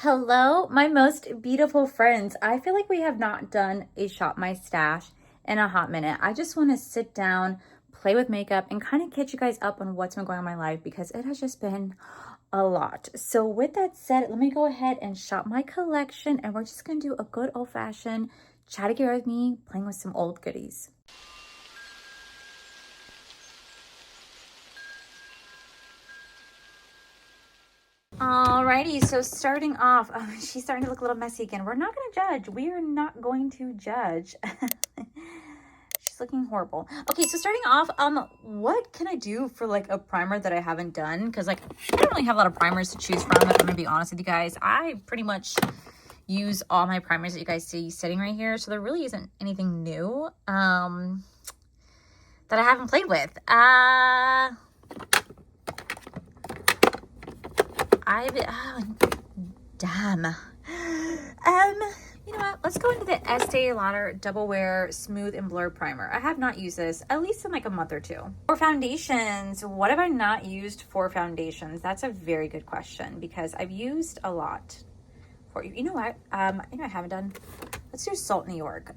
Hello, my most beautiful friends. I feel like we have not done a Shop My Stash in a hot minute. I just want to sit down, play with makeup, and kind of catch you guys up on what's been going on in my life because it has just been a lot. So with that said, let me go ahead and shop my collection, and we're just going to do a good old-fashioned chatty gear with me, playing with some old goodies. Alrighty, so starting off, she's starting to look a little messy again. We're not going to judge. We are not going to judge. She's looking horrible. Okay, so starting off, what can I do for like a primer that I haven't done? Because like I don't really have a lot of primers to choose from, if I'm gonna be honest with you guys. I pretty much use all my primers that you guys see sitting right here, so there really isn't anything new that I haven't played with. Damn. You know what? Let's go into the Estee Lauder Double Wear Smooth and Blur Primer. I have not used this, at least in like a month or two. For foundations, what have I not used for foundations? That's a very good question because I've used a lot. You know what? I haven't done. Let's do Salt New York.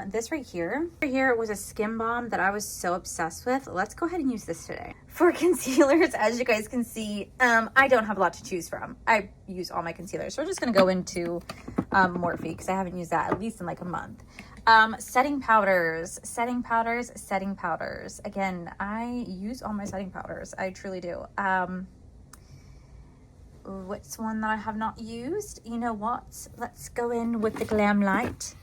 This right here was a skin balm that I was so obsessed with. Let's go ahead and use this today. For concealers, as you guys can see, I don't have a lot to choose from. I use all my concealers. So we're just gonna go into Morphe because I haven't used that at least in like a month. Setting powders. Again, I use all my setting powders. I truly do. What's one that I have not used? You know what? Let's go in with the Glam Light.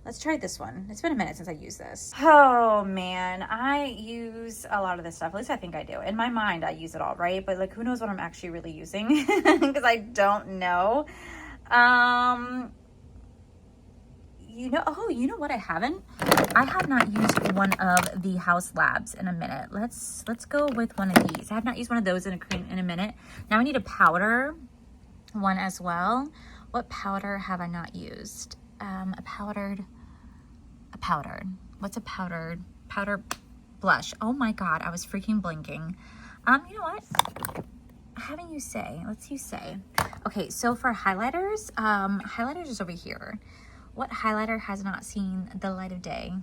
Let's try this one. It's been a minute since I used this. Oh man, I use a lot of this stuff. At least I think I do. In my mind, I use it all, right? But like, who knows what I'm actually really using? Because I don't know. You know what I haven't? I have not used one of the House Labs in a minute. Let's go with one of these. I have not used one of those in a minute. Now I need a powder one as well. What powder have I not used? A powdered. What's a powder blush? Oh my God, I was freaking blinking. You know what? Having you say, let's use say. Okay, so for highlighters, highlighters is over here. What highlighter has not seen the light of day?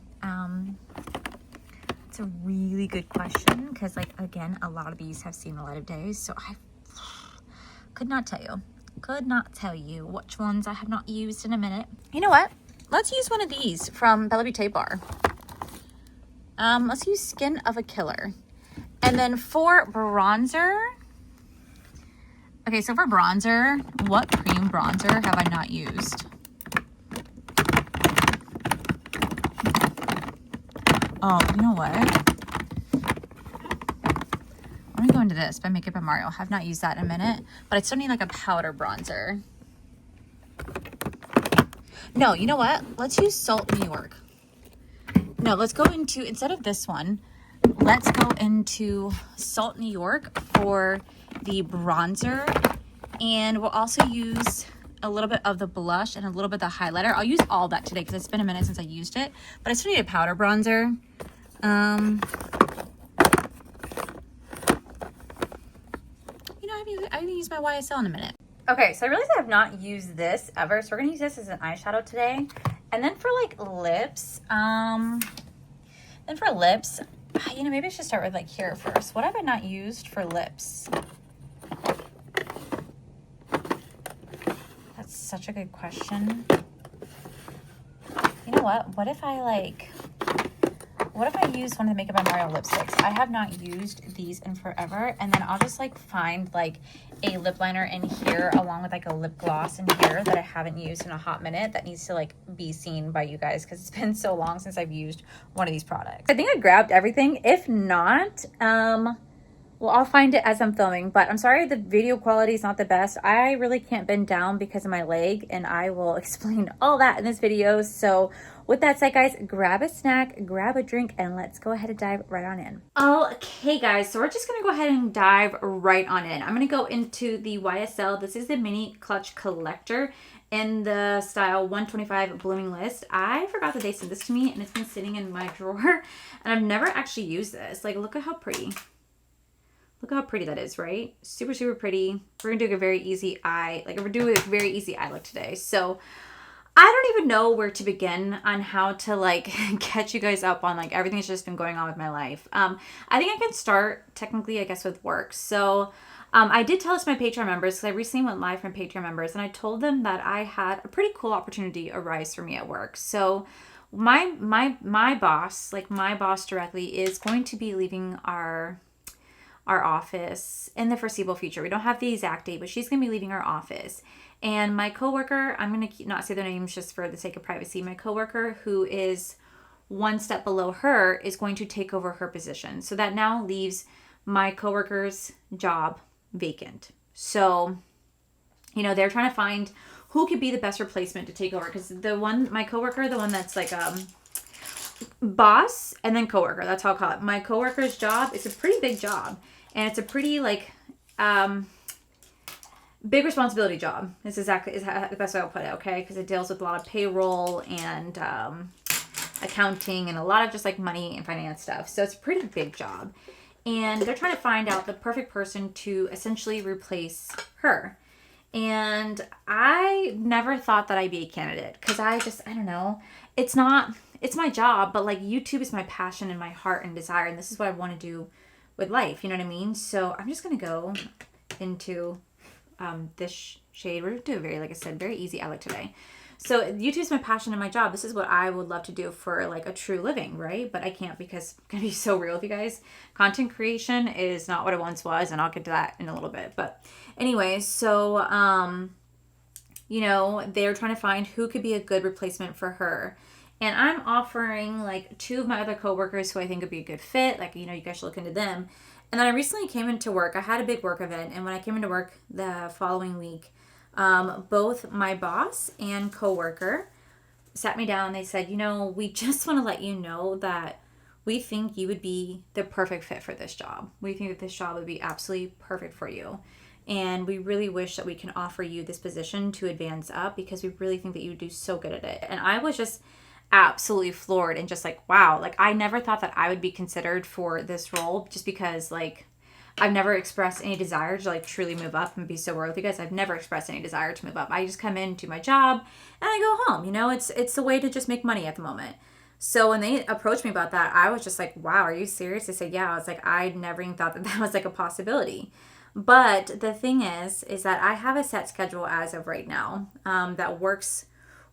It's a really good question because, like, again, a lot of these have seen the light of day. So I could not tell you which ones I have not used in a minute. You know what? Let's use one of these from Bella Beauté Bar. Let's use Skin of a Killer. And then for bronzer, okay, so for bronzer, what cream bronzer have I not used? Oh, you know what? I'm gonna go into this by Makeup by Mario. I have not used that in a minute, but I still need like a powder bronzer. No, you know what? Let's use Salt New York. No, let's go into, instead of this one, let's go into Salt New York for the bronzer. And we'll also use a little bit of the blush and a little bit of the highlighter. I'll use all that today because it's been a minute since I used it, but I still need a powder bronzer. I haven't used my YSL in a minute. Okay, so I realized I have not used this ever, so we're gonna use this as an eyeshadow today. And then for like lips, maybe I should start with like here first. What have I not used for lips? That's such a good question. You know what? What if I use one of the Makeup by Mario lipsticks? I have not used these in forever, and then I'll just like find like a lip liner in here along with like a lip gloss in here that I haven't used in a hot minute that needs to like be seen by you guys because it's been so long since I've used one of these products. I think I grabbed everything. If not, well, I'll find it as I'm filming, but I'm sorry the video quality is not the best. I really can't bend down because of my leg, and I will explain all that in this video. So with that said, guys, grab a snack, grab a drink, and let's go ahead and dive right on in. Okay, guys, so we're just gonna go ahead and dive right on in. I'm gonna go into the YSL. This is the Mini Clutch Collector in the style 125 Blooming List. I forgot that they sent this to me, and it's been sitting in my drawer, and I've never actually used this. Like, look at how pretty. Look how pretty that is, right? Super, super pretty. We're gonna do a very easy eye, like we're doing a very easy eye look today. So I don't even know where to begin on how to like catch you guys up on like everything that's just been going on with my life. I think I can start technically, I guess, with work. So I did tell this to my Patreon members because I recently went live from Patreon members, and I told them that I had a pretty cool opportunity arise for me at work. So my boss, like my boss directly, is going to be leaving our office in the foreseeable future. We don't have the exact date, but she's going to be leaving our office. And my coworker, I'm going to not say their names just for the sake of privacy. My coworker, who is one step below her, is going to take over her position. So that now leaves my coworker's job vacant. So, you know, they're trying to find who could be the best replacement to take over. Because my coworker, the one that's like boss and then coworker, that's how I'll call it. My coworker's job is a pretty big job, and it's a pretty like big responsibility job. This is the best way I'll put it, okay? Because it deals with a lot of payroll and accounting and a lot of just like money and finance stuff. So it's a pretty big job, and they're trying to find out the perfect person to essentially replace her. And I never thought that I'd be a candidate because I don't know. It's my job, but like YouTube is my passion and my heart and desire, and this is what I want to do with life. You know what I mean? So I'm just gonna go into this shade. We're gonna do a very, like I said, very easy eye look today. So YouTube is my passion and my job. This is what I would love to do for like a true living, right? But I can't because I'm gonna be so real with you guys. Content creation is not what it once was, and I'll get to that in a little bit. But anyway, so you know, they're trying to find who could be a good replacement for her. And I'm offering like two of my other coworkers who I think would be a good fit. Like, you know, you guys should look into them. And then I recently came into work. I had a big work event. And when I came into work the following week, both my boss and coworker sat me down. And they said, you know, we just want to let you know that we think you would be the perfect fit for this job. We think that this job would be absolutely perfect for you. And we really wish that we can offer you this position to advance up because we really think that you would do so good at it. And I was just absolutely floored and just like, wow, like I never thought that I would be considered for this role just because like I've never expressed any desire to like truly move up and be so real with you guys. I've never expressed any desire to move up. I just come in, do my job, and I go home. You know, it's a way to just make money at the moment. So when they approached me about that, I was just like, wow, are you serious? They said, yeah. I was like, I never even thought that that was like a possibility. But the thing is that I have a set schedule as of right now that works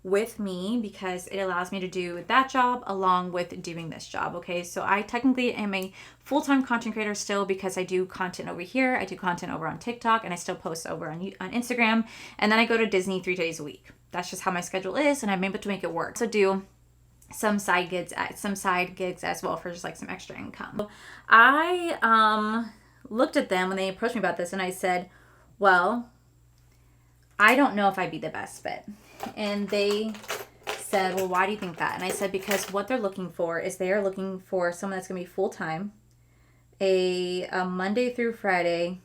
with me because it allows me to do that job along with doing this job. Okay, so I technically am a full-time content creator still because I do content over here, I do content over on TikTok, and I still post over on Instagram, and then I go to Disney 3 days a week. That's just how my schedule is, and I'm able to make it work. So do some side gigs as well for just like some extra income. So I looked at them when they approached me about this, and I said, well, I don't know if I'd be the best fit. And they said, well, why do you think that? And I said, because what they're looking for is they are looking for someone that's going to be full-time, a Monday through Friday,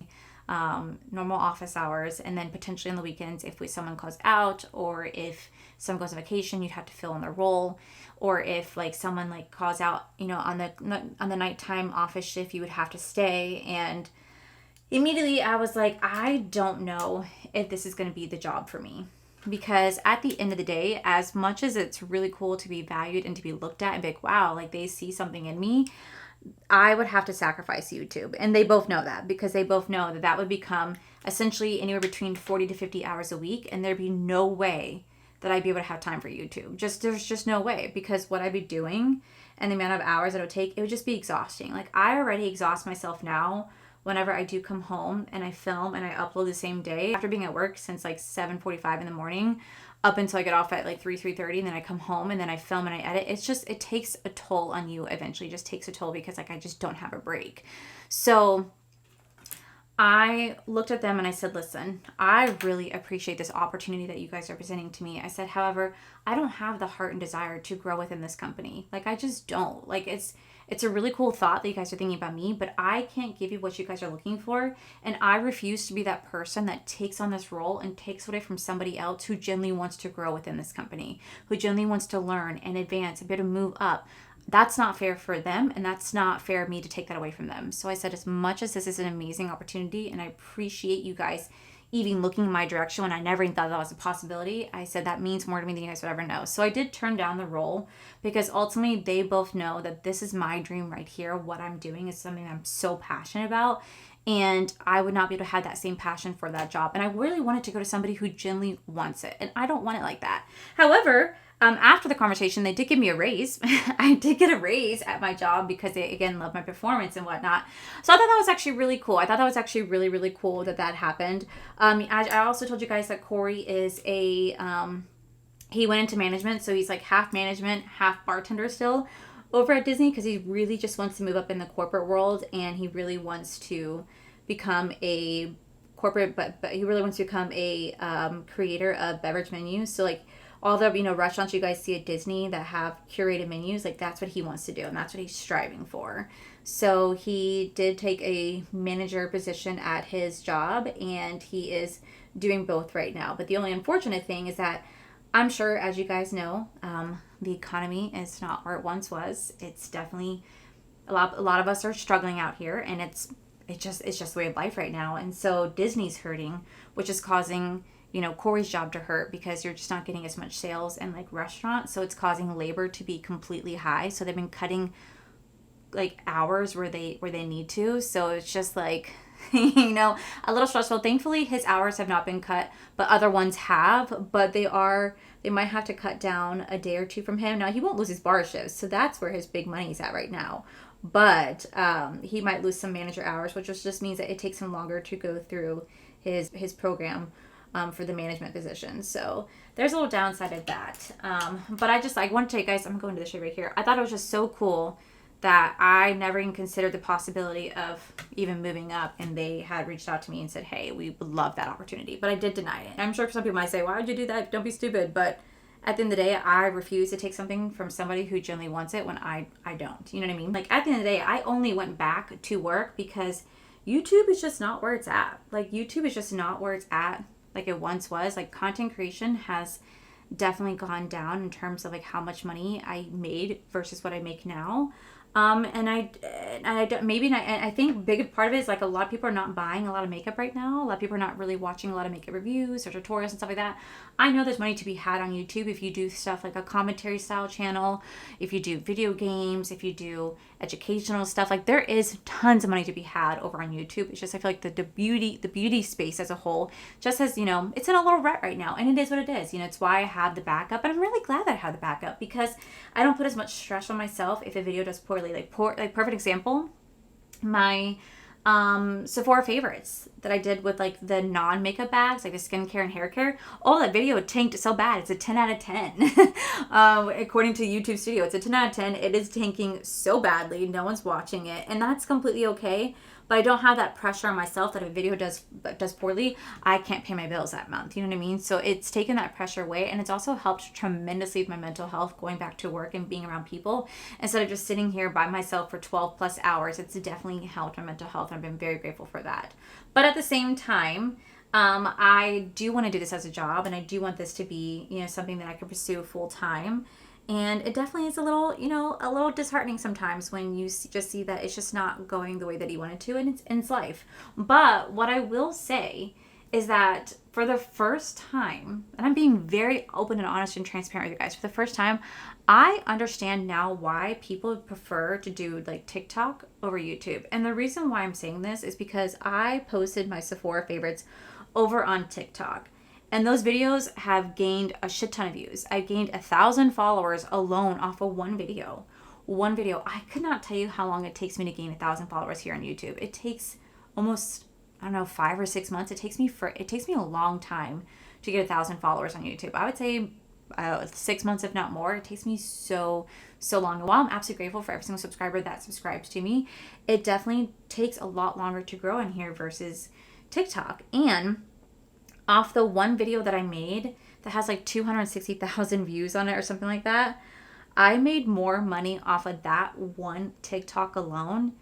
normal office hours, and then potentially on the weekends if someone calls out, or if someone goes on vacation, you'd have to fill in their role, or if like someone like calls out, you know, on the nighttime office shift, you would have to stay. And immediately I was like, I don't know if this is going to be the job for me. Because at the end of the day, as much as it's really cool to be valued and to be looked at and be like, wow, like they see something in me, I would have to sacrifice YouTube. And they both know that because they both know that would become essentially anywhere between 40 to 50 hours a week. And there'd be no way that I'd be able to have time for YouTube. There's just no way, because what I'd be doing and the amount of hours that it would take, it would just be exhausting. Like I already exhaust myself now whenever I do come home and I film and I upload the same day after being at work since like 7:45 in the morning up until I get off at like 3:30, and then I come home and then I film and I edit. It takes a toll on you eventually. It just takes a toll because like I just don't have a break. So I looked at them and I said, listen, I really appreciate this opportunity that you guys are presenting to me. I said, however, I don't have the heart and desire to grow within this company. Like I just don't. Like it's a really cool thought that you guys are thinking about me, but I can't give you what you guys are looking for. And I refuse to be that person that takes on this role and takes away from somebody else who genuinely wants to grow within this company, who genuinely wants to learn and advance and be able to move up. that's not fair for them, and that's not fair of me to take that away from them. So I said, as much as this is an amazing opportunity and I appreciate you guys even looking in my direction when I never even thought that was a possibility, I said that means more to me than you guys would ever know. So I did turn down the role because ultimately they both know that this is my dream right here. What I'm doing is something I'm so passionate about, and I would not be able to have that same passion for that job. And I really wanted to go to somebody who genuinely wants it, and I don't want it like that. However, after the conversation, they did give me a raise. I did get a raise at my job because they, again, love my performance and whatnot. So I thought that was actually really cool. I thought that was actually really, really cool that that happened. I also told you guys that Corey is he went into management. So he's like half management, half bartender still over at Disney, because he really just wants to move up in the corporate world, and he really wants to become a corporate, but he really wants to become a creator of beverage menus. So like, all the restaurants you guys see at Disney that have curated menus, like that's what he wants to do, and that's what he's striving for. So he did take a manager position at his job, and he is doing both right now. But the only unfortunate thing is that I'm sure, as you guys know, the economy is not where it once was. It's definitely a lot of us are struggling out here, and it's just the way of life right now. And so Disney's hurting, which is causing Corey's job to hurt, because you're just not getting as much sales in like restaurants. So it's causing labor to be completely high. So they've been cutting like hours where they need to. So it's just like, a little stressful. Thankfully, his hours have not been cut, but other ones have. But they might have to cut down a day or two from him. Now, he won't lose his bar shifts. So that's where his big money's at right now. But he might lose some manager hours, which just means that it takes him longer to go through his program for the management position. So there's a little downside of that. But I want to tell you guys, I'm going to the shade right here. I thought it was just so cool that I never even considered the possibility of even moving up, and they had reached out to me and said, hey, we would love that opportunity. But I did deny it. I'm sure some people might say, why would you do that? Don't be stupid. But at the end of the day, I refuse to take something from somebody who genuinely wants it when I don't. You know what I mean? Like, at the end of the day, I only went back to work because YouTube is just not where it's at. Like, YouTube is just not where it's at like it once was. Like, content creation has definitely gone down in terms of like how much money I made versus what I make now. And I think a big part of it is like a lot of people are not buying a lot of makeup right now. A lot of people are not really watching a lot of makeup reviews or tutorials and stuff like that. I know there's money to be had on YouTube if you do stuff like a commentary style channel, if you do video games, if you do educational stuff. Like, there is tons of money to be had over on YouTube. It's just, I feel like the beauty space as a whole just has, it's in a little rut right now, and it is what it is. It's why I have the backup, and I'm really glad that I have the backup, because I don't put as much stress on myself if a video does poorly. Like perfect example, my Sephora favorites that I did with like the non-makeup bags, like the skincare and hair care. Oh, that video tanked so bad. It's a 10 out of 10. According to YouTube Studio, it's a 10 out of 10. It is tanking so badly. No one's watching it, and that's completely okay. But I don't have that pressure on myself that if a video does poorly, I can't pay my bills that month. You know what I mean? So it's taken that pressure away, and it's also helped tremendously with my mental health, going back to work and being around people instead of just sitting here by myself for 12 plus hours. It's definitely helped my mental health, and I've been very grateful for that. But at the same time, I do want to do this as a job, and I do want this to be, something that I can pursue full time. And it definitely is a little disheartening sometimes when you just see that it's just not going the way that he wanted to in its life. But what I will say is that for the first time, and I'm being very open and honest and transparent with you guys, for the first time, I understand now why people prefer to do like TikTok over YouTube. And the reason why I'm saying this is because I posted my Sephora favorites over on TikTok. And those videos have gained a shit ton of views. I gained 1,000 followers alone off of one video. I could not tell you how long it takes me to gain 1,000 followers here on YouTube. It takes almost, 5 or 6 months. It takes me a long time to get 1,000 followers on YouTube. I would say 6 months, if not more. It takes me so long. And while I'm absolutely grateful for every single subscriber that subscribes to me, it definitely takes a lot longer to grow in here versus TikTok. And off the one video that I made that has like 260,000 views on it or something like that, I made more money off of that one TikTok alone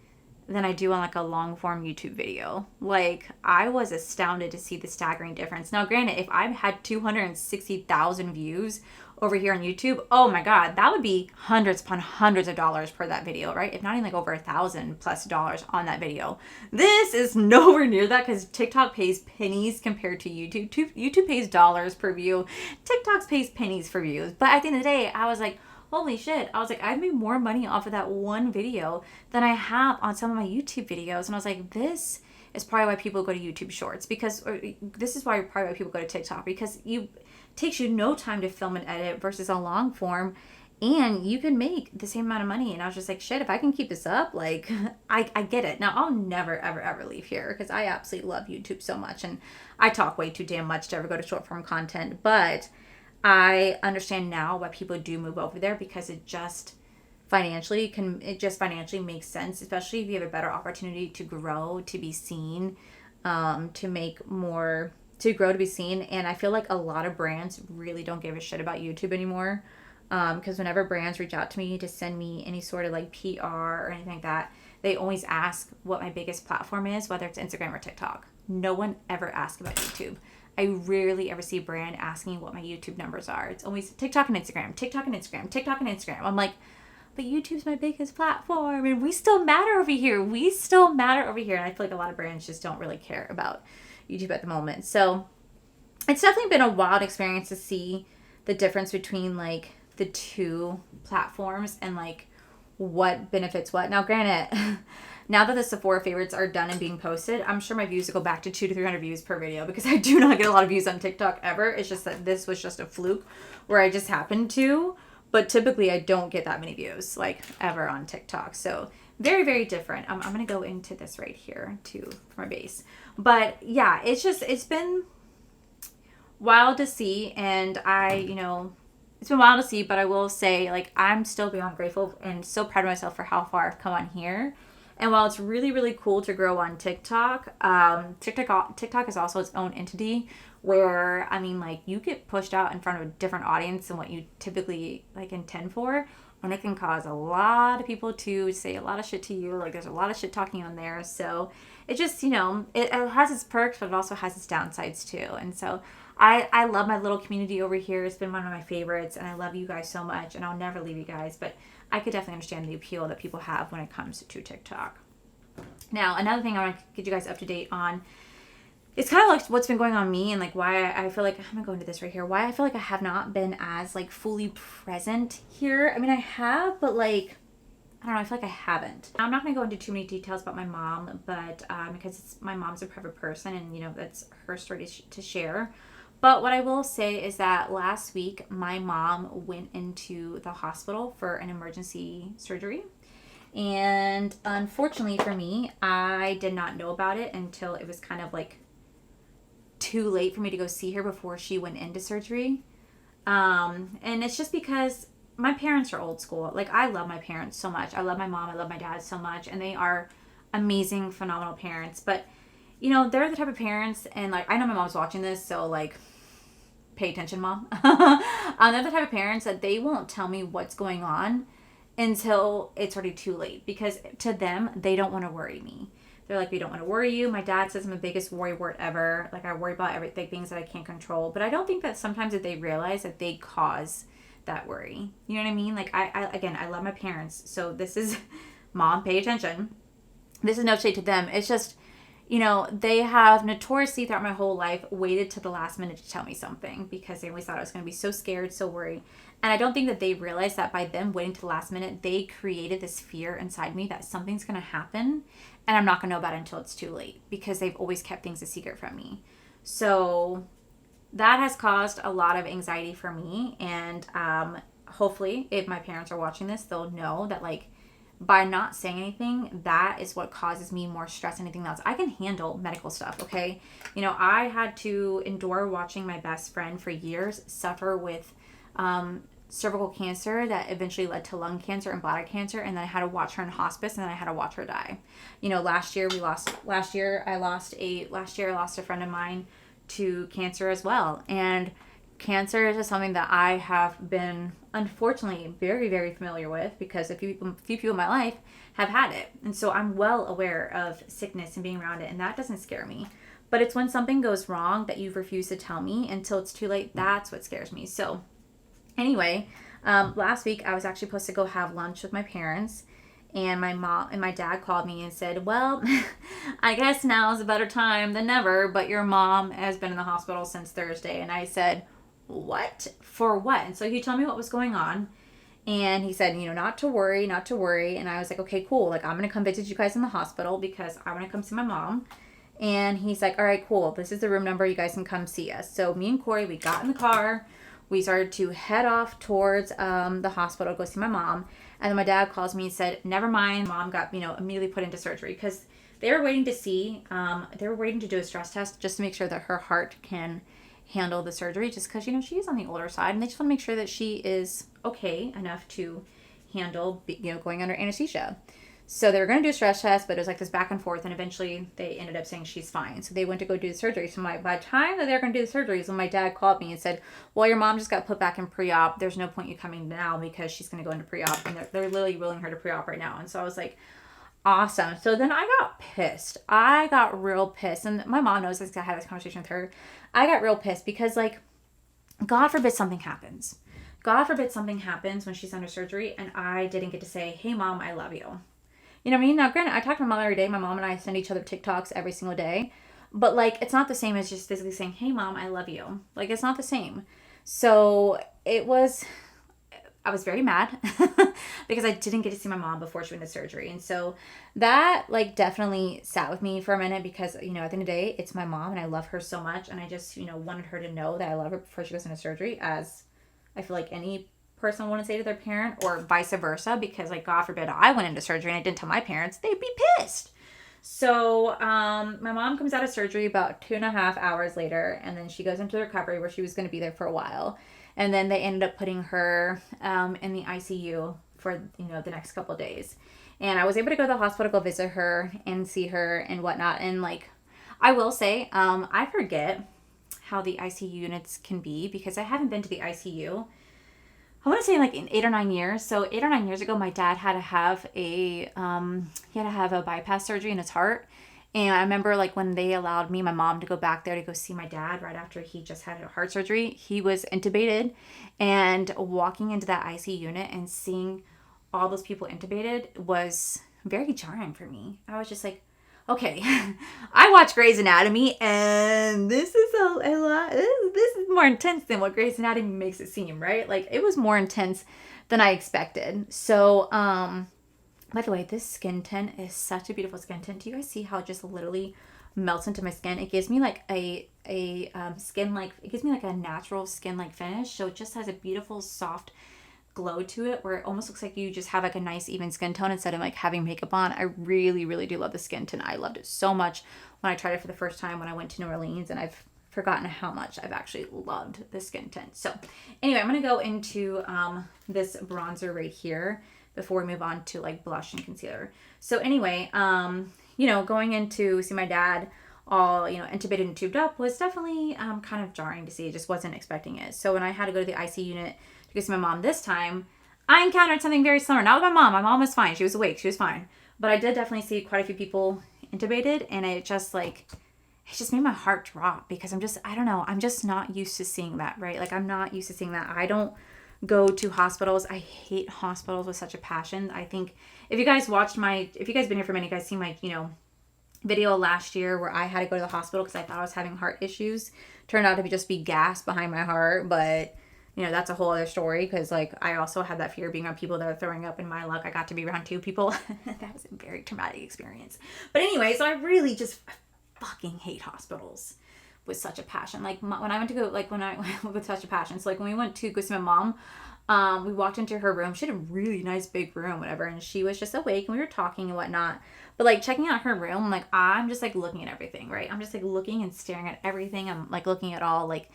than I do on like a long form YouTube video. Like, I was astounded to see the staggering difference. Now, granted, if I've had 260,000 views over here on YouTube, oh my God, that would be hundreds upon hundreds of dollars per that video, right? If not even like over $1,000+ on that video. This is nowhere near that because TikTok pays pennies compared to YouTube. YouTube pays dollars per view. TikTok pays pennies for views. But at the end of the day, I was like, holy shit. I was like, I've made more money off of that one video than I have on some of my YouTube videos. And I was like, this is probably why people go to YouTube Shorts, because this is why probably why people go to TikTok, because takes you no time to film and edit versus a long form, and you can make the same amount of money. And I was just like, shit, if I can keep this up, like I get it. Now I'll never ever leave here because I absolutely love YouTube so much, and I talk way too damn much to ever go to short form content, but I understand now why people do move over there, because it just financially makes sense, especially if you have a better opportunity to grow, to be seen, to make more, to grow, to be seen. And I feel like a lot of brands really don't give a shit about YouTube anymore. Because whenever brands reach out to me to send me any sort of like PR or anything like that, they always ask what my biggest platform is, whether it's Instagram or TikTok. No one ever asks about YouTube. I rarely ever see a brand asking what my YouTube numbers are. It's always TikTok and Instagram, TikTok and Instagram, TikTok and Instagram. I'm like, but YouTube's my biggest platform, and we still matter over here. And I feel like a lot of brands just don't really care about YouTube at the moment. So it's definitely been a wild experience to see the difference between like the two platforms and like what benefits what. Now, granted, now that the Sephora favorites are done and being posted, I'm sure my views will go back to 200 to 300 views per video, because I do not get a lot of views on TikTok ever. It's just that this was just a fluke where I just happened to, but typically I don't get that many views like ever on TikTok. So very, very different. I'm going to go into this right here too for my base. But yeah, it's been wild to see. And it's been wild to see, but I will say, like, I'm still beyond grateful and so proud of myself for how far I've come on here. And while it's really, really cool to grow on TikTok, TikTok is also its own entity where, I mean, like, you get pushed out in front of a different audience than what you typically, like, intend for. And it can cause a lot of people to say a lot of shit to you. Like, there's a lot of shit talking on there. So it just, it has its perks, but it also has its downsides too. And so I love my little community over here. It's been one of my favorites, and I love you guys so much, and I'll never leave you guys. But I could definitely understand the appeal that people have when it comes to TikTok. Now, another thing I want to get you guys up to date on, it's kind of like what's been going on me, and like why I feel like, I'm going to go into this right here, why I feel like I have not been as like fully present here. I mean, I have, but like, I don't know, I feel like I haven't. I'm not going to go into too many details about my mom, but because my mom's a private person, and that's her story to share. But what I will say is that last week, my mom went into the hospital for an emergency surgery. And unfortunately for me, I did not know about it until it was kind of like too late for me to go see her before she went into surgery. And it's just because my parents are old school. Like, I love my parents so much. I love my mom. I love my dad so much. And they are amazing, phenomenal parents. But, they're the type of parents, and like, I know my mom's watching this, so like, pay attention, Mom. They're the type of parents that they won't tell me what's going on until it's already too late, because to them, they don't want to worry me. They're like, we don't want to worry you. My dad says I'm the biggest worry word ever. Like, I worry about everything, things that I can't control. But I don't think that sometimes that they realize that they cause that worry. You know what I mean? Like, I love my parents. So this is, Mom, pay attention. This is no shade to them. It's just, they have notoriously throughout my whole life waited to the last minute to tell me something, because they always thought I was going to be so scared, so worried. And I don't think that they realized that by them waiting to the last minute, they created this fear inside me that something's going to happen and I'm not going to know about it until it's too late, because they've always kept things a secret from me. So that has caused a lot of anxiety for me. And hopefully, if my parents are watching this, they'll know that, like, by not saying anything, that is what causes me more stress than anything else. I can handle medical stuff, okay? I had to endure watching my best friend for years suffer with cervical cancer that eventually led to lung cancer and bladder cancer, and then I had to watch her in hospice, and then I had to watch her die. Last year I lost a friend of mine to cancer as well. And cancer is just something that I have been, unfortunately, very, very familiar with, because a few people in my life have had it. And so I'm well aware of sickness and being around it, and that doesn't scare me. But it's when something goes wrong that you've refused to tell me until it's too late, that's what scares me. So Anyway, last week I was actually supposed to go have lunch with my parents, and my mom and my dad called me and said, well, I guess now is a better time than never, but your mom has been in the hospital since Thursday. And I said, what? For what? And so he told me what was going on. And he said, not to worry, not to worry. And I was like, okay, cool. Like, I'm going to come visit you guys in the hospital because I want to come see my mom. And he's like, all right, cool. This is the room number. You guys can come see us. So me and Corey, we got in the car. We started to head off towards the hospital to go see my mom. And then my dad calls me and said, never mind. Mom got, immediately put into surgery because they were waiting to do a stress test just to make sure that her heart can handle the surgery, just because, she is on the older side, and they just want to make sure that she is okay enough to handle, going under anesthesia. So they were going to do a stress test, but it was like this back and forth, and eventually they ended up saying she's fine. So they went to go do the surgery. So by the time that they were going to do the surgery is when my dad called me and said, well, your mom just got put back in pre-op. There's no point you coming now because she's going to go into pre-op, and they're literally willing her to pre-op right now. And so I was like, awesome. So then I got pissed. I got real pissed. And my mom knows this. I had this conversation with her. I got real pissed because, like, God forbid something happens. God forbid something happens when she's under surgery and I didn't get to say, hey, Mom, I love you. You know what I mean? Now, granted, I talk to my mom every day. My mom and I send each other TikToks every single day. But, like, it's not the same as just physically saying, hey, Mom, I love you. Like, it's not the same. So I was very mad because I didn't get to see my mom before she went to surgery. And so that, like, definitely sat with me for a minute because, at the end of the day, it's my mom and I love her so much. And I just, wanted her to know that I love her before she goes into surgery, as I feel like any person would want to say to their parent, or vice versa, because, like, God forbid I went into surgery and I didn't tell my parents, they'd be pissed. So my mom comes out of surgery about 2.5 hours later, and then she goes into recovery where she was going to be there for a while. And then they ended up putting her in the ICU for, the next couple of days. And I was able to go to the hospital, go visit her and see her and whatnot. And, like, I will say, I forget how the ICU units can be because I haven't been to the ICU. I want to say like in 8 or 9 years. So 8 or 9 years ago, my dad had to have a bypass surgery in his heart. And I remember, like, when they allowed me and my mom to go back there to go see my dad right after he just had a heart surgery, he was intubated. And walking into that ICU unit and seeing all those people intubated was very jarring for me. I was just like, okay, I watch Grey's Anatomy, and this is a lot. This is more intense than what Grey's Anatomy makes it seem, right? Like, it was more intense than I expected. So, by the way, this skin tint is such a beautiful skin tint. Do you guys see how it just literally melts into my skin? It gives me like a skin, like, it gives me like a natural skin like finish. So it just has a beautiful soft glow to it where it almost looks like you just have like a nice even skin tone instead of like having makeup on. I really, really do love the skin tint. I loved it so much when I tried it for the first time when I went to New Orleans, and I've forgotten how much I've actually loved the skin tint. So anyway, I'm going to go into this bronzer right here before we move on to like blush and concealer. So anyway, going in to see my dad all, intubated and tubed up was definitely kind of jarring to see. I just wasn't expecting it. So when I had to go to the IC unit to go see my mom this time, I encountered something very similar. Not with my mom. My mom was fine. She was awake. She was fine. But I did definitely see quite a few people intubated, and it just made my heart drop because I don't know. I'm just not used to seeing that, right? Like, I'm not used to seeing that. I don't go to hospitals. I hate hospitals with such a passion. I think if you guys been here for a minute, you guys seen my, video last year where I had to go to the hospital because I thought I was having heart issues. Turned out to just be gas behind my heart, but that's a whole other story because, like, I also had that fear of being around people that are throwing up. In my luck, I got to be around 2 people. That was a very traumatic experience. But anyway, so I really just fucking hate hospitals with such a passion. Like, when I went to go, like, when I with such a passion. So, like, when we went to go see my mom, we walked into her room. She had a really nice big room, whatever, and she was just awake, and we were talking and whatnot. But, like, checking out her room, like, I'm just, like, looking at everything, right? I'm just, like, looking and staring at everything. I'm, like, looking at all, like,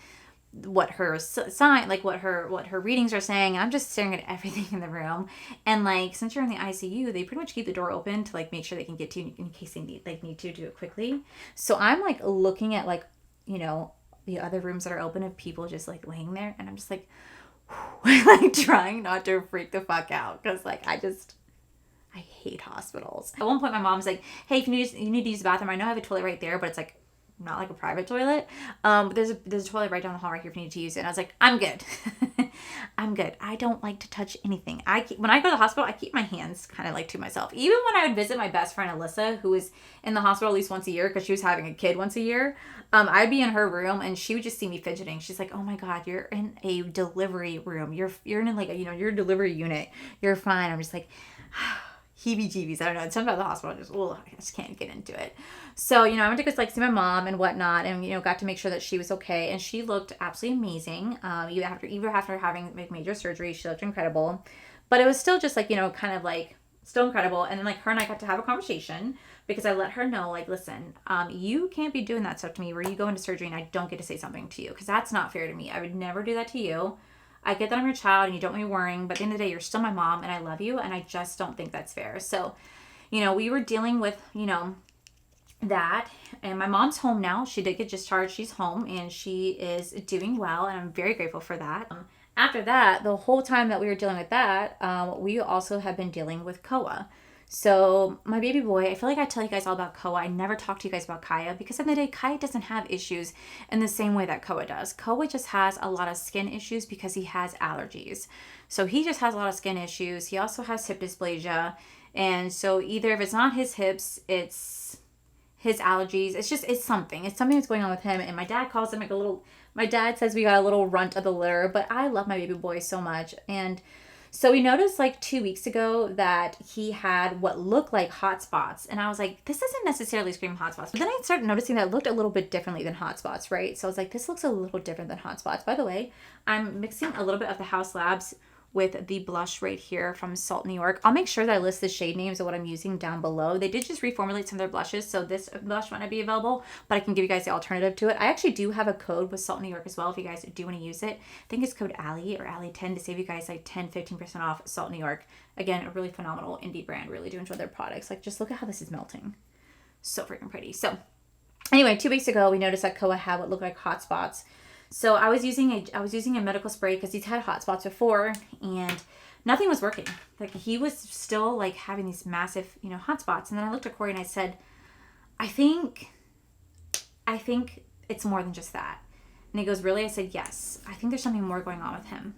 what her sign, like, what her readings are saying. I'm just staring at everything in the room. And, like, since you're in the ICU, they pretty much keep the door open to, like, make sure they can get to you in case they need to do it quickly. So I'm, like, looking at, like, the other rooms that are open of people just, like, laying there, and I'm just, like, like, trying not to freak the fuck out because, like, I hate hospitals. At one point, my mom's like, hey, if you need to use the bathroom, I know I have a toilet right there, but it's, like, not like a private toilet. But there's a toilet right down the hall right here if you need to use it. And I was like, I'm good. I'm good. I don't like to touch anything. When I go to the hospital, I keep my hands kind of like to myself. Even when I would visit my best friend Alyssa, who was in the hospital at least once a year because she was having a kid once a year, I'd be in her room and she would just see me fidgeting. She's like, "Oh my God, you're in a delivery room. You're in like you're a delivery unit. You're fine." I'm just like, heebie-jeebies. I don't know. It's something about the hospital. I just can't get into it. So, I went to go like see my mom and whatnot, and got to make sure that she was okay. And she looked absolutely amazing. Even after having major surgery, she looked incredible. But it was still just like kind of like still incredible. And then like her and I got to have a conversation because I let her know like, listen, you can't be doing that stuff to me where you go into surgery and I don't get to say something to you because that's not fair to me. I would never do that to you. I get that I'm your child and you don't want me worrying, but at the end of the day, you're still my mom and I love you and I just don't think that's fair. So, we were dealing with, that, and my mom's home now. She did get discharged. She's home and she is doing well and I'm very grateful for that. After that, the whole time that we were dealing with that, we also have been dealing with Koa. So my baby boy, I feel like I tell you guys all about Koa. I never talk to you guys about Kaya because at the end of the day, Kaya doesn't have issues in the same way that Koa does. Koa just has a lot of skin issues because he has allergies. So he just has a lot of skin issues. He also has hip dysplasia. And so either if it's not his hips, it's his allergies. It's something. It's something that's going on with him. And my dad calls him like my dad says we got a little runt of the litter, but I love my baby boy so much. And so we noticed like 2 weeks ago that he had what looked like hot spots. And I was like, this isn't necessarily screaming hot spots. But then I started noticing that it looked a little bit differently than hot spots, right? So I was like, this looks a little different than hot spots. By the way, I'm mixing a little bit of the House Labs with the blush right here from Salt, New York. I'll make sure that I list the shade names of what I'm using down below. They did just reformulate some of their blushes, so this blush might not be available, but I can give you guys the alternative to it. I actually do have a code with Salt, New York as well if you guys do want to use it. I think it's code Allie or Allie10 to save you guys like 10-15% off Salt, New York. Again, a really phenomenal indie brand. Really do enjoy their products. Like, just look at how this is melting. So freaking pretty. So anyway, 2 weeks ago, we noticed that Koa had what looked like hot spots. So I was using a medical spray because he's had hot spots before and nothing was working. Like he was still like having these massive, hot spots. And then I looked at Corey and I said, I think it's more than just that. And he goes, really? I said, yes. I think there's something more going on with him.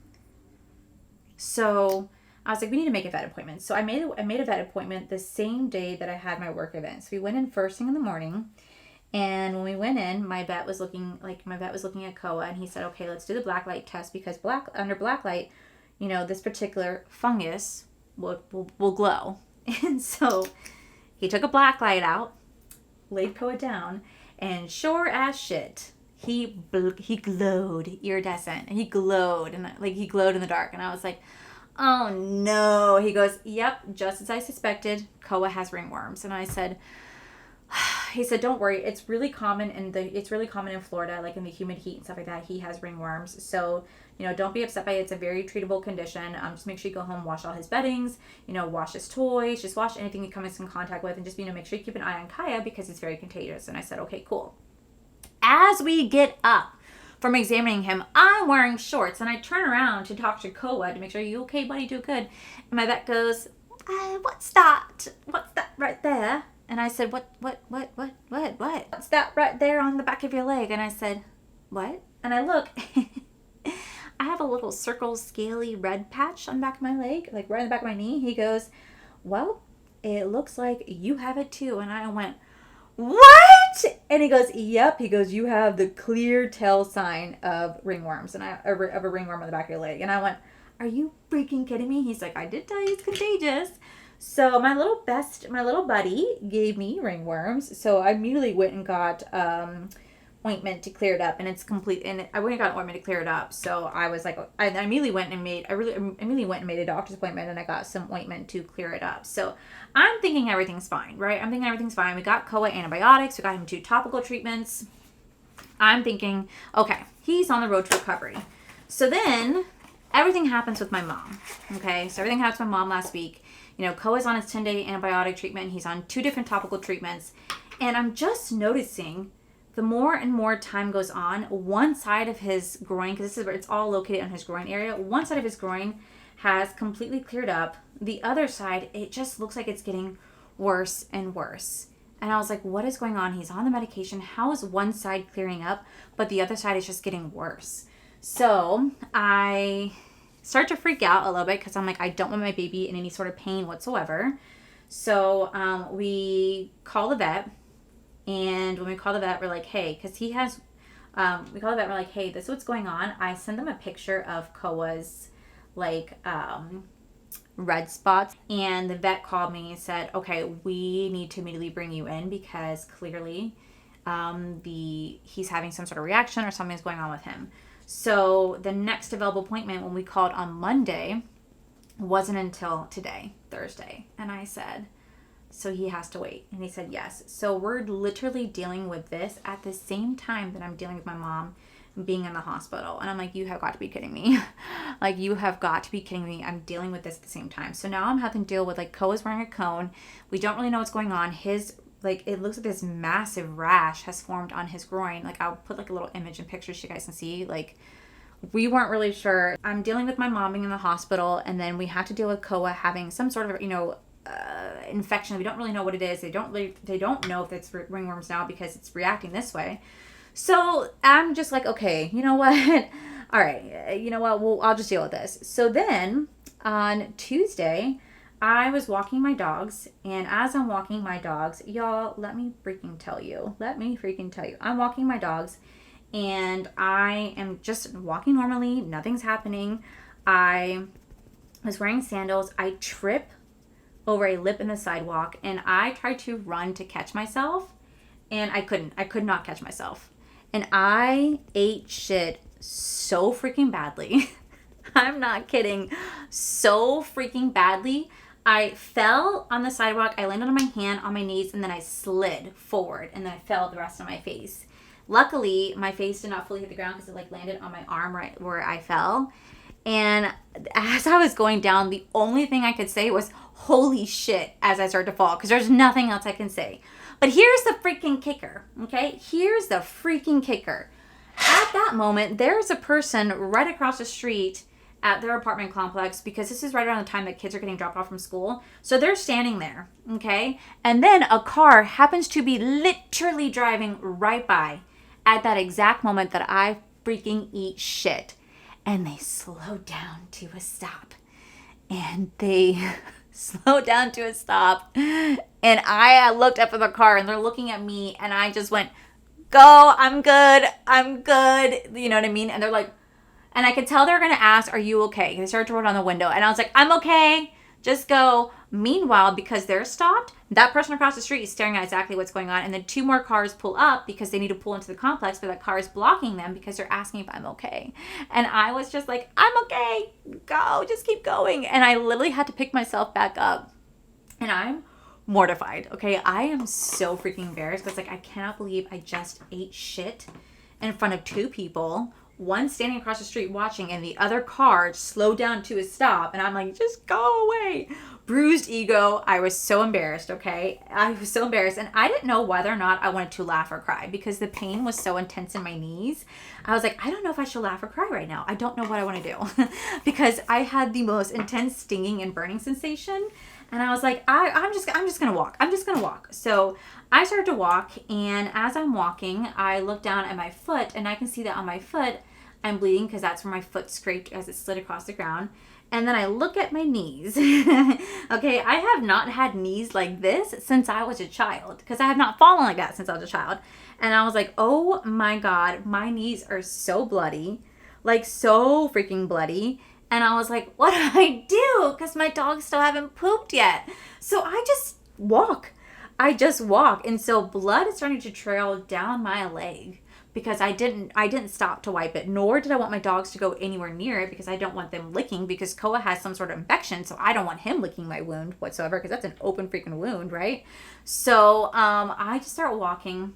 So I was like, we need to make a vet appointment. So I made a vet appointment the same day that I had my work event. So we went in first thing in the morning. And when we went in, my vet was looking at Koa and he said, okay, let's do the black light test because under black light, this particular fungus will glow. And so he took a black light out, laid Koa down, and sure as shit, he glowed iridescent. He glowed he glowed in the dark. And I was like, oh no. He goes, yep, just as I suspected, Koa has ringworms. And I said, he said, don't worry. It's really common in Florida, like in the humid heat and stuff like that. He has ringworms. So, don't be upset by it. It's a very treatable condition. Just make sure you go home, wash all his beddings, wash his toys, just wash anything he comes in contact with and just, make sure you keep an eye on Kaya because it's very contagious. And I said, okay, cool. As we get up from examining him, I'm wearing shorts and I turn around to talk to Koa to make sure, you okay, buddy, do good. And my vet goes, what's that? What's that right there? And I said, what? What's that right there on the back of your leg? And I said, what? And I look, I have a little circle scaly red patch on the back of my leg, like right on the back of my knee. He goes, well, it looks like you have it too. And I went, what? And he goes, yep. He goes, you have the clear tell sign of ringworms of a ringworm on the back of your leg. And I went, are you freaking kidding me? He's like, I did tell you it's contagious. So my little buddy gave me ringworms. So I immediately went and got ointment to clear it up, and it's complete. And I went and got ointment to clear it up. So I was like, I immediately went and made a doctor's appointment, and I got some ointment to clear it up. So I'm thinking everything's fine, right? I'm thinking everything's fine. We got Koa antibiotics. We got him 2 topical treatments. I'm thinking, okay, he's on the road to recovery. So then everything happens with my mom. Okay, so everything happened with my mom last week. Koa's on his 10-day antibiotic treatment. He's on 2 different topical treatments. And I'm just noticing the more and more time goes on, one side of his groin, because this is where it's all located on his groin area, one side of his groin has completely cleared up. The other side, it just looks like it's getting worse and worse. And I was like, what is going on? He's on the medication. How is one side clearing up, but the other side is just getting worse? So I start to freak out a little bit because I'm like, I don't want my baby in any sort of pain whatsoever. So we call the vet. And when we call the vet, we're like, hey, because he has, we call the vet, we're like, hey, this is what's going on. I send them a picture of Koa's, like, red spots. And the vet called me and said, okay, we need to immediately bring you in because clearly he's having some sort of reaction or something's going on with him. So the next available appointment when we called on Monday wasn't until today, Thursday. And I said, so he has to wait. And he said, yes. So we're literally dealing with this at the same time that I'm dealing with my mom being in the hospital. And I'm like, you have got to be kidding me. Like, you have got to be kidding me. I'm dealing with this at the same time. So now I'm having to deal with, like, Koa's wearing a cone. We don't really know what's going on. His, like, it looks like this massive rash has formed on his groin. Like, I'll put, like, a little image and pictures so you guys can see. Like, we weren't really sure. I'm dealing with my mom being in the hospital. And then we had to deal with Koa having some sort of, infection. We don't really know what it is. They don't know if it's ringworms now because it's reacting this way. So I'm just like, okay, you know what? All right, you know what? Well, I'll just deal with this. So then on Tuesday, I was walking my dogs, and as I'm walking my dogs, y'all, let me freaking tell you. I'm walking my dogs, and I am just walking normally. Nothing's happening. I was wearing sandals. I trip over a lip in the sidewalk, and I tried to run to catch myself, and I couldn't. I could not catch myself. And I ate shit so freaking badly. I'm not kidding. So freaking badly. I fell on the sidewalk. I landed on my hand, on my knees, and then I slid forward, and then I fell the rest of my face. Luckily, my face did not fully hit the ground because it like landed on my arm right where I fell. And as I was going down, the only thing I could say was, holy shit, as I started to fall, because there's nothing else I can say. But here's the freaking kicker, okay? Here's the freaking kicker. At that moment, there's a person right across the street at their apartment complex, because this is right around the time that kids are getting dropped off from school. So they're standing there, okay? And then a car happens to be literally driving right by at that exact moment that I freaking eat shit. And they slow down to a stop. And they slow down to a stop. And I looked up at the car, and they're looking at me, and I just went, go, I'm good. You know what I mean? And they're like, and I could tell they're going to ask, are you okay? They started to roll down the window. And I was like, I'm okay. Just go. Meanwhile, because they're stopped, that person across the street is staring at exactly what's going on. And then 2 more cars pull up because they need to pull into the complex, but that car is blocking them because they're asking if I'm okay. And I was just like, I'm okay. Go. Just keep going. And I literally had to pick myself back up. And I'm mortified. Okay. I am so freaking embarrassed because like, I cannot believe I just ate shit in front of 2 people. One standing across the street watching, and the other car slowed down to a stop. And I'm like, just go away. Bruised ego. I was so embarrassed, okay? I was so embarrassed. And I didn't know whether or not I wanted to laugh or cry because the pain was so intense in my knees. I was like, I don't know if I should laugh or cry right now. I don't know what I want to do because I had the most intense stinging and burning sensation. And I was like, I'm just going to walk. I'm just going to walk. So I started to walk, and as I'm walking, I look down at my foot, and I can see that on my foot, I'm bleeding because that's where my foot scraped as it slid across the ground. And then I look at my knees. Okay, I have not had knees like this since I was a child because I have not fallen like that since I was a child. And I was like, oh my God, my knees are so bloody, like so freaking bloody. And I was like, what do I do? Because my dogs still haven't pooped yet. So I just walk. And so blood is starting to trail down my leg because I didn't stop to wipe it, nor did I want my dogs to go anywhere near it because I don't want them licking because Koa has some sort of infection. So I don't want him licking my wound whatsoever because that's an open freaking wound, right? So I just start walking.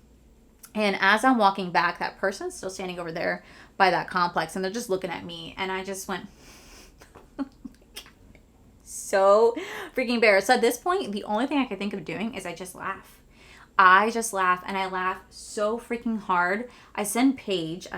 And as I'm walking back, that person's still standing over there by that complex, and they're just looking at me. And I just went, so freaking embarrassed. So at this point, the only thing I could think of doing is I just laugh. And I laugh so freaking hard. I send Paige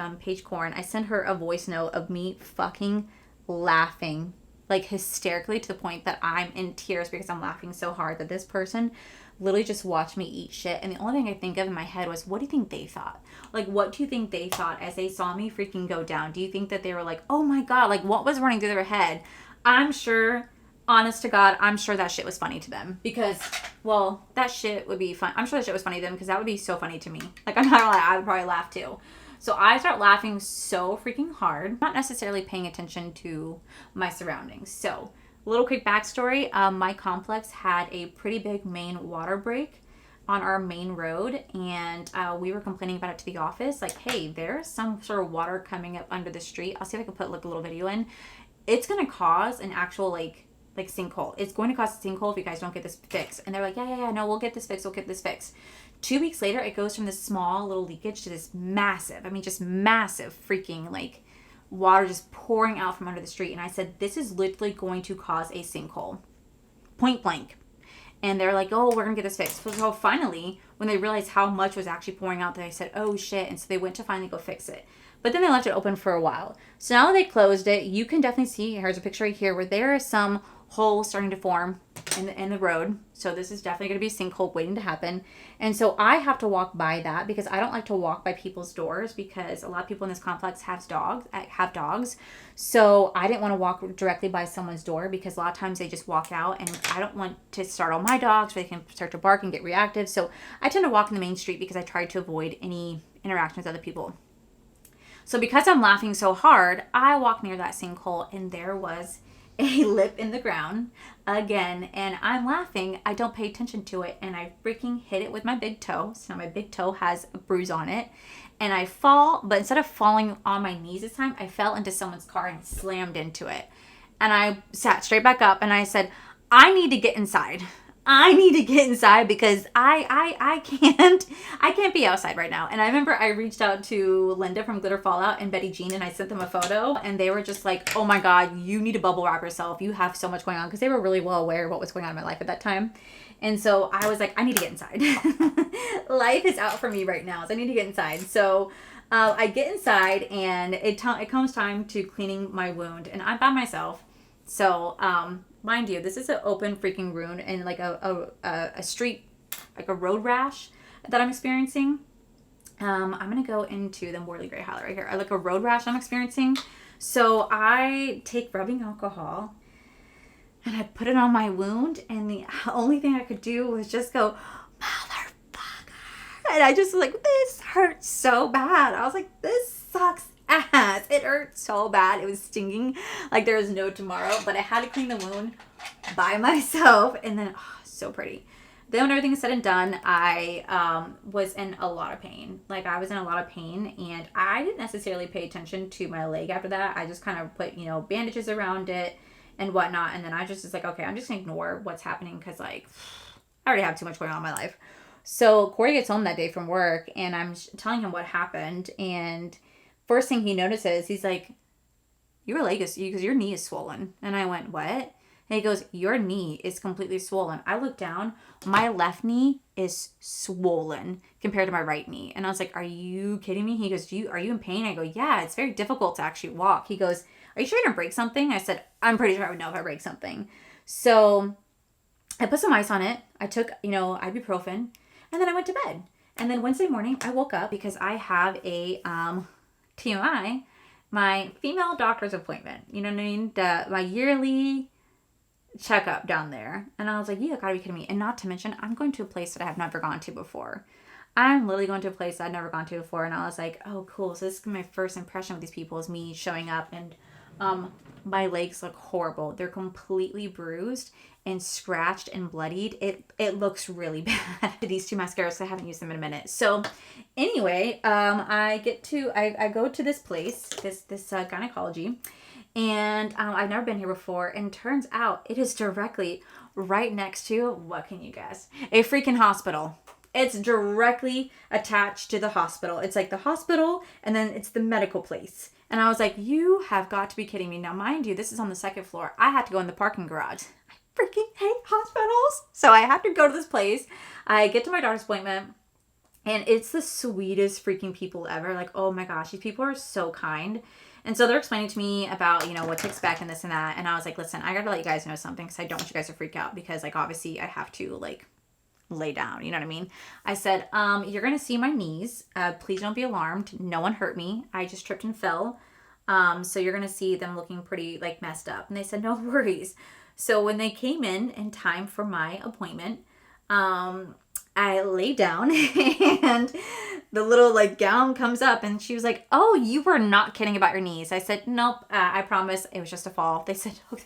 Corn, I send her a voice note of me fucking laughing like hysterically to the point that I'm in tears because I'm laughing so hard that this person literally just watched me eat shit. And the only thing I think of in my head was, what do you think they thought? Like, what do you think they thought as they saw me freaking go down? Do you think that they were like, oh my God, like what was running through their head? I'm sure, honest to God, I'm sure that shit was funny to them because, well, that shit would be fun. I'm sure that shit was funny to them because that would be so funny to me. Like, I'm not gonna lie, I would probably laugh too. So I start laughing so freaking hard, not necessarily paying attention to my surroundings. So, little quick backstory, my complex had a pretty big main water break on our main road, and we were complaining about it to the office, like, hey, there's some sort of water coming up under the street. I'll see if I can put like a little video in. It's gonna cause an actual like sinkhole. It's going to cause a sinkhole if you guys don't get this fixed. And they're like, yeah, no, we'll get this fixed. 2 weeks later, it goes from this small little leakage to this massive, I mean, just massive freaking like water just pouring out from under the street. And I said, this is literally going to cause a sinkhole. Point blank. And they're like, oh, we're going to get this fixed. So finally, when they realized how much was actually pouring out, they said, oh shit. And so they went to finally go fix it. But then they left it open for a while. So now that they closed it, you can definitely see, here's a picture right here where there are some holes starting to form in the road. So this is definitely going to be a sinkhole waiting to happen. And so I have to walk by that because I don't like to walk by people's doors because a lot of people in this complex have dogs. So I didn't want to walk directly by someone's door because a lot of times they just walk out and I don't want to startle my dogs, or they can start to bark and get reactive. So I tend to walk in the main street because I try to avoid any interactions with other people. So because I'm laughing so hard, I walk near that sinkhole and there was a lip in the ground again, and I'm laughing. I don't pay attention to it, and I freaking hit it with my big toe. So now my big toe has a bruise on it, and I fall, but instead of falling on my knees this time, I fell into someone's car and slammed into it. And I sat straight back up and I said, I need to get inside. I need to get inside because I can't be outside right now. And I remember I reached out to Linda from Glitter Fallout and Betty Jean, and I sent them a photo, and they were just like, oh my God, you need to bubble wrap yourself. You have so much going on, because they were really well aware of what was going on in my life at that time. And so I was like, I need to get inside. Life is out for me right now, so I need to get inside. So I get inside, and it comes time to cleaning my wound, and I'm by myself. So mind you, this is an open freaking wound and like a street, like a road rash that I'm experiencing. I'm going to go into the Morley Gray highlight right here. I like a road rash I'm experiencing. So I take rubbing alcohol and I put it on my wound, and the only thing I could do was just go, motherfucker. And I just was like, this hurts so bad. I was like, this sucks ass. It hurt so bad. It was stinging like there was no tomorrow, but I had to clean the wound by myself. And then, oh, so pretty. Then when everything is said and done, I was in a lot of pain. Like, I was in a lot of pain, and I didn't necessarily pay attention to my leg after that. I just kind of put, bandages around it and whatnot. And then I just was like, okay, I'm just gonna ignore what's happening because, like, I already have too much going on in my life. So Corey gets home that day from work, and I'm telling him what happened, and first thing he notices, he's like, your leg is, because your knee is swollen. And I went, what? And he goes, your knee is completely swollen. I look down, my left knee is swollen compared to my right knee. And I was like, are you kidding me? He goes, are you in pain? I go, yeah, it's very difficult to actually walk. He goes, are you sure you didn't break something? I said, I'm pretty sure I would know if I break something. So I put some ice on it. I took, ibuprofen, and then I went to bed. And then Wednesday morning, I woke up because I have a, TMI, my female doctor's appointment. You know what I mean? My yearly checkup down there. And I was like, you gotta be kidding me. And not to mention, I'm going to a place that I have never gone to before. I'm literally going to a place that I've never gone to before. And I was like, oh, cool. So this is my first impression with these people, is me showing up, and my legs look horrible. They're completely bruised and scratched and bloodied. It looks really bad. These two mascaras, I haven't used them in a minute. So anyway, I go to this place, this gynecology, and I've never been here before, and turns out it is directly right next to, what can you guess? A freaking hospital. It's directly attached to the hospital. It's like the hospital, and then it's the medical place. And I was like, you have got to be kidding me. Now, mind you, this is on the second floor. I had to go in the parking garage. I freaking hate hospitals. So I have to go to this place. I get to my daughter's appointment, and it's the sweetest freaking people ever. Like, oh my gosh, these people are so kind. And so they're explaining to me about, you know, what to expect and this and that. And I was like, listen, I gotta let you guys know something because I don't want you guys to freak out because, like, obviously I have to, like, lay down. You know what I mean? I said, you're going to see my knees. Please don't be alarmed. No one hurt me. I just tripped and fell. So you're going to see them looking pretty, like, messed up. And they said, no worries. So when they came in time for my appointment, I lay down and the little, like, gown comes up and she was like, oh, you were not kidding about your knees. I said, nope, I promise it was just a fall. They said, okay,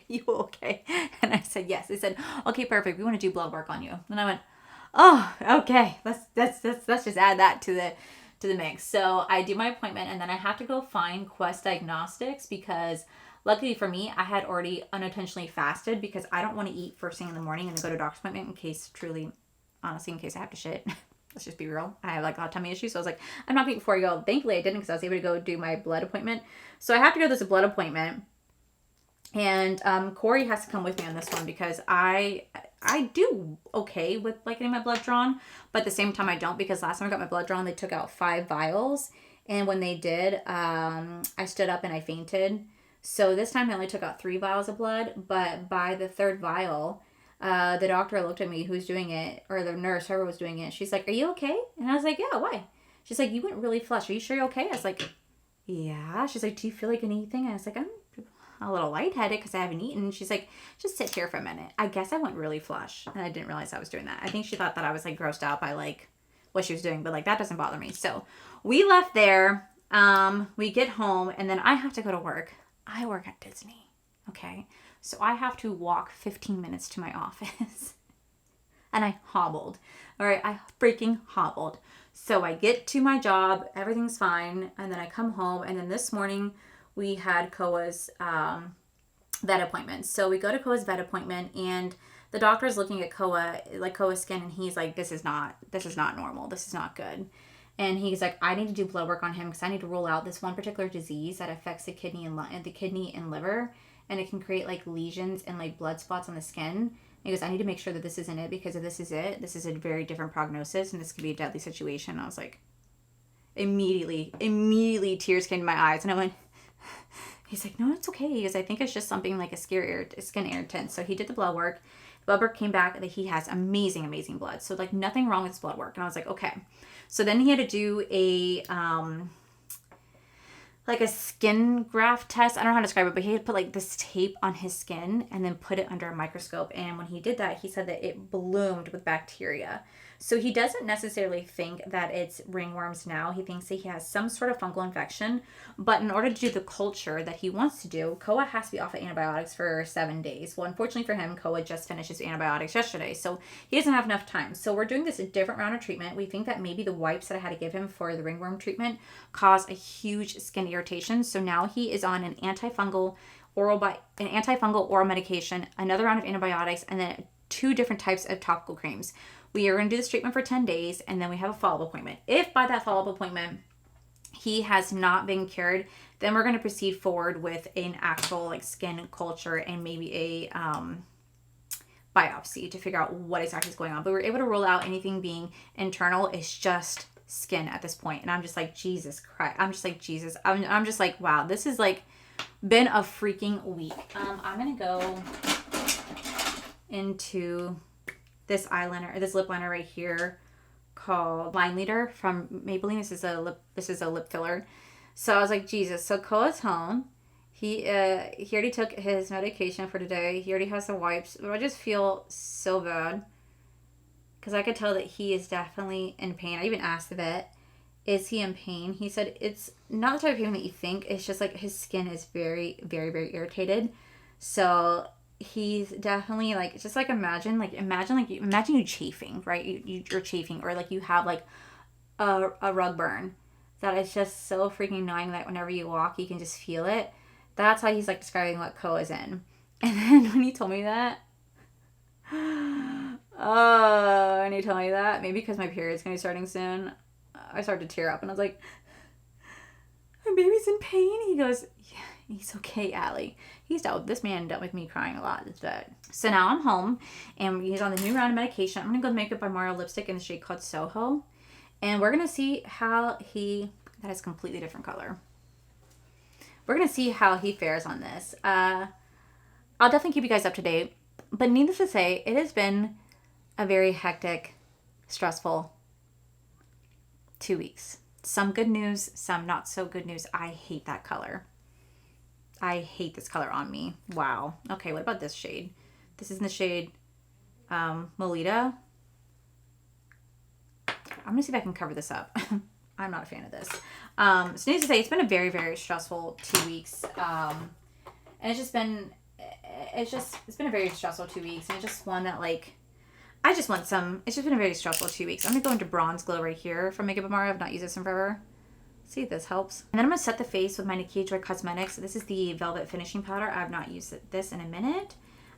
you okay? And I said, yes. They said, okay, perfect. We want to do blood work on you. And I went, oh, okay. Let's just add that to the mix. So I do my appointment and then I have to go find Quest Diagnostics because luckily for me, I had already unintentionally fasted because I don't want to eat first thing in the morning and then go to a doctor's appointment in case honestly, in case I have to shit. Let's just be real. I have like a lot of tummy issues. So I was like, I'm not eating before I go. Thankfully I didn't because I was able to go do my blood appointment. So I have to go to this blood appointment. And Corey has to come with me on this one because I do okay with like getting my blood drawn, but at the same time I don't because last time I got my blood drawn they took out 5 vials, and when they did I stood up and I fainted. So this time they only took out 3 vials of blood, but by the 3rd vial the doctor looked at me who's doing it, or the nurse, whoever was doing it. She's like, are you okay? And I was like, yeah, why? She's like, you went really flush. Are you sure you're okay? I was like, yeah. She's like, do you feel like anything? And I was like, I'm a little lightheaded because I haven't eaten. She's like, just sit here for a minute. I guess I went really flush and I didn't realize I was doing that. I think she thought that I was like grossed out by like what she was doing, but like that doesn't bother me. So we left there. We get home and then I have to go to work. I work at Disney. Okay. So I have to walk 15 minutes to my office and I hobbled. All right. I freaking hobbled. So I get to my job, everything's fine. And then I come home and then this morning we had Koa's vet appointment. So we go to Koa's vet appointment and the doctor's looking at Koa's skin and he's like, this is not normal. This is not good. And he's like, I need to do blood work on him because I need to rule out this one particular disease that affects the kidney and liver. And it can create like lesions and like blood spots on the skin. And he goes, I need to make sure that this isn't it because if this is it, this is a very different prognosis and this could be a deadly situation. I was like, immediately tears came to my eyes and I went, he's like, no, it's okay. He goes, I think it's just something like a skin irritant. So he did the blood work. The blood work came back that he has amazing blood. So like nothing wrong with his blood work. And I was like, okay. So then he had to do a like a skin graft test. I don't know how to describe it, but he had to put like this tape on his skin and then put it under a microscope. And when he did that, he said that it bloomed with bacteria. So he doesn't necessarily think that it's ringworms now. He thinks that he has some sort of fungal infection. But in order to do the culture that he wants to do, Koa has to be off of antibiotics for 7 days. Well, unfortunately for him, Koa just finished his antibiotics yesterday. So he doesn't have enough time. So we're doing this a different round of treatment. We think that maybe the wipes that I had to give him for the ringworm treatment caused a huge skin irritation. So now he is on an antifungal oral medication, another round of antibiotics, and then 2 different types of topical creams. We are going to do this treatment for 10 days, and then we have a follow-up appointment. If by that follow-up appointment he has not been cured, then we're going to proceed forward with an actual like skin culture and maybe a biopsy to figure out what exactly is going on. But we're able to rule out anything being internal. It's just skin at this point. And I'm just like, Jesus Christ. I'm just like, Jesus. I'm just like, wow, this has like been a freaking week. I'm going to go into this lip liner right here called Line Leader from Maybelline. This is a lip filler. So I was like, Jesus. So Koa's home. He already took his medication for today. He already has the wipes. But I just feel so bad because I could tell that he is definitely in pain. I even asked the vet, is he in pain? He said it's not the type of pain that you think. It's just like his skin is very, very, very irritated. So he's definitely like, just like imagine you chafing, right? You're chafing, or like you have like a rug burn that is just so freaking annoying that whenever you walk you can just feel it. That's how he's like describing what Koa's in. And then when he told me that, maybe because my period's gonna be starting soon, I started to tear up and I was like, my baby's in pain. He goes, yeah, he's okay, Allie. This man dealt with me crying a lot. It's bad. So now I'm home and he's on the new round of medication. I'm gonna go Makeup by Mario lipstick in the shade called Soho. And we're gonna see how that is a completely different color. we're going to see how he fares on this. I'll definitely keep you guys up to date. But needless to say, it has been a very hectic, stressful 2 weeks. Some good news, some not so good news. I hate that color. I hate this color on me. Wow. Okay, what about this shade? This is in the shade Molita. I'm going to see if I can cover this up. I'm not a fan of this. So needless to say, it's been a very, very stressful 2 weeks. And it's been a very stressful 2 weeks. And it's just one that, like, it's just been a very stressful 2 weeks. I'm going to go into Bronze Glow right here from Makeup Amara. I've not used this in forever. See if this helps. And then I'm going to set the face with my Nikki Joy Cosmetics. This is the Velvet Finishing Powder. I've not used this in a minute.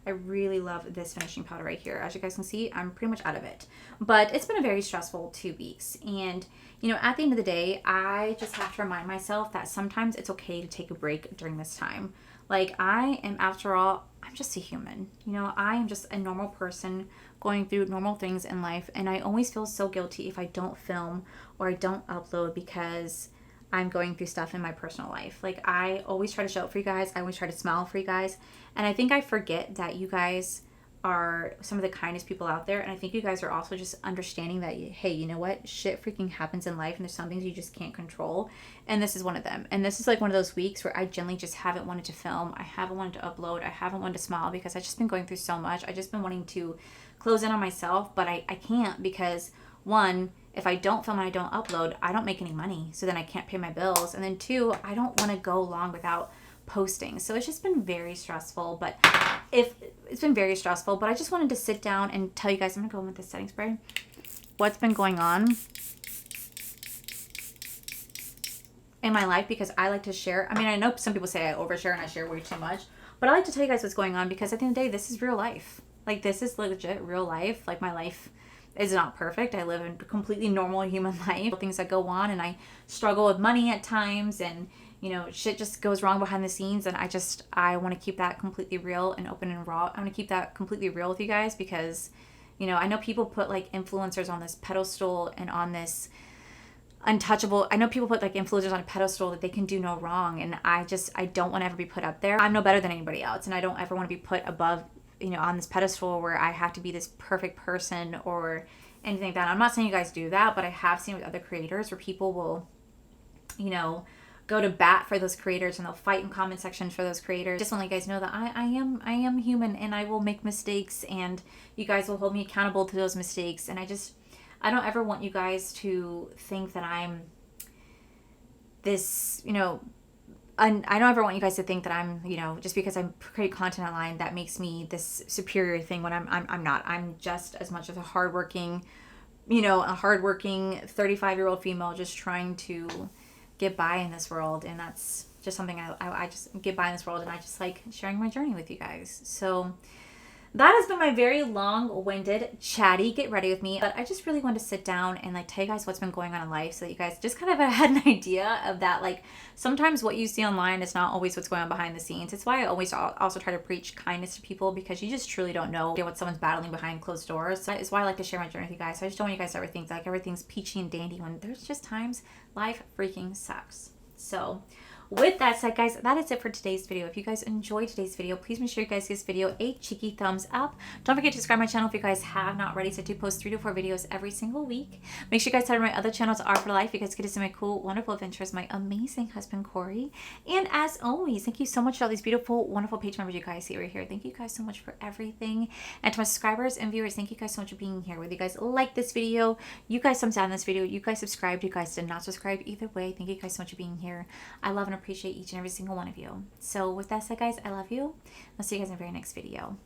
I really love this finishing powder right here. As you guys can see, I'm pretty much out of it. But it's been a very stressful 2 weeks. And, you know, at the end of the day, I just have to remind myself that sometimes it's okay to take a break during this time. Like, I am, after all, I'm just a human. You know, I am just a normal person going through normal things in life. And I always feel so guilty if I don't film or I don't upload because I'm going through stuff in my personal life. Like, I always try to show up for you guys. I always try to smile for you guys. And I think I forget that you guys are some of the kindest people out there. And I think you guys are also just understanding that, hey, you know what? Shit freaking happens in life and there's some things you just can't control. And this is one of them. And this is like one of those weeks where I generally just haven't wanted to film. I haven't wanted to upload. I haven't wanted to smile because I've just been going through so much. I've just been wanting to close in on myself, but I can't because, one, if I don't film and I don't upload, I don't make any money. So then I can't pay my bills. And then two, I don't want to go long without posting. So it's just been very stressful. But it's been very stressful, but I just wanted to sit down and tell you guys, I'm going to go in with this setting spray, what's been going on in my life, because I like to share. I mean, I know some people say I overshare and I share way too much, but I like to tell you guys what's going on because at the end of the day, this is real life. Like, this is legit real life. Like, my life is not perfect. I live a completely normal human life. Things that go on, and I struggle with money at times, and, you know, shit just goes wrong behind the scenes, and I want to keep that completely real and open and raw. I want to keep that completely real with you guys because, you know, I know people put, like, influencers on this pedestal and on this untouchable. I know people put, like, influencers on a pedestal that they can do no wrong, and I don't want to ever be put up there. I'm no better than anybody else, and I don't ever want to be put above, you know, on this pedestal where I have to be this perfect person or anything like that. I'm not saying you guys do that, but I have seen with other creators where people will, you know, go to bat for those creators and they'll fight in comment sections for those creators. Just want to let you guys know that I am human and I will make mistakes and you guys will hold me accountable to those mistakes. And I don't ever want you guys to think that I'm this, you know, and I don't ever want you guys to think that I'm, you know, just because I create content online, that makes me this superior thing when I'm not. I'm just as much as a hardworking 35-year-old female just trying to get by in this world. And that's just something I just get by in this world, and I just like sharing my journey with you guys. So that has been my very long-winded, chatty get ready with me. But I just really wanted to sit down and like tell you guys what's been going on in life so that you guys just kind of had an idea of that. Like, sometimes what you see online is not always what's going on behind the scenes. It's why I always also try to preach kindness to people, because you just truly don't know what someone's battling behind closed doors. So it's why I like to share my journey with you guys. So I just don't want you guys to ever think that like everything's peachy and dandy when there's just times life freaking sucks. So with that said, guys, that is it for today's video. If you guys enjoyed today's video, please make sure you guys give this video a cheeky thumbs up. Don't forget to subscribe to my channel if you guys have not already. So I do post 3 to 4 videos every single week. Make sure you guys head to my other channels, Art for Life. You guys get to see my cool, wonderful adventures, my amazing husband, Corey. And as always, thank you so much to all these beautiful, wonderful page members you guys see right here. Thank you guys so much for everything. And to my subscribers and viewers, thank you guys so much for being here. Whether you guys like this video, you guys thumbs down this video, you guys subscribed, you guys did not subscribe, either way, thank you guys so much for being here. I love and appreciate each and every single one of you. So with that said, guys, I love you. I'll see you guys in the very next video.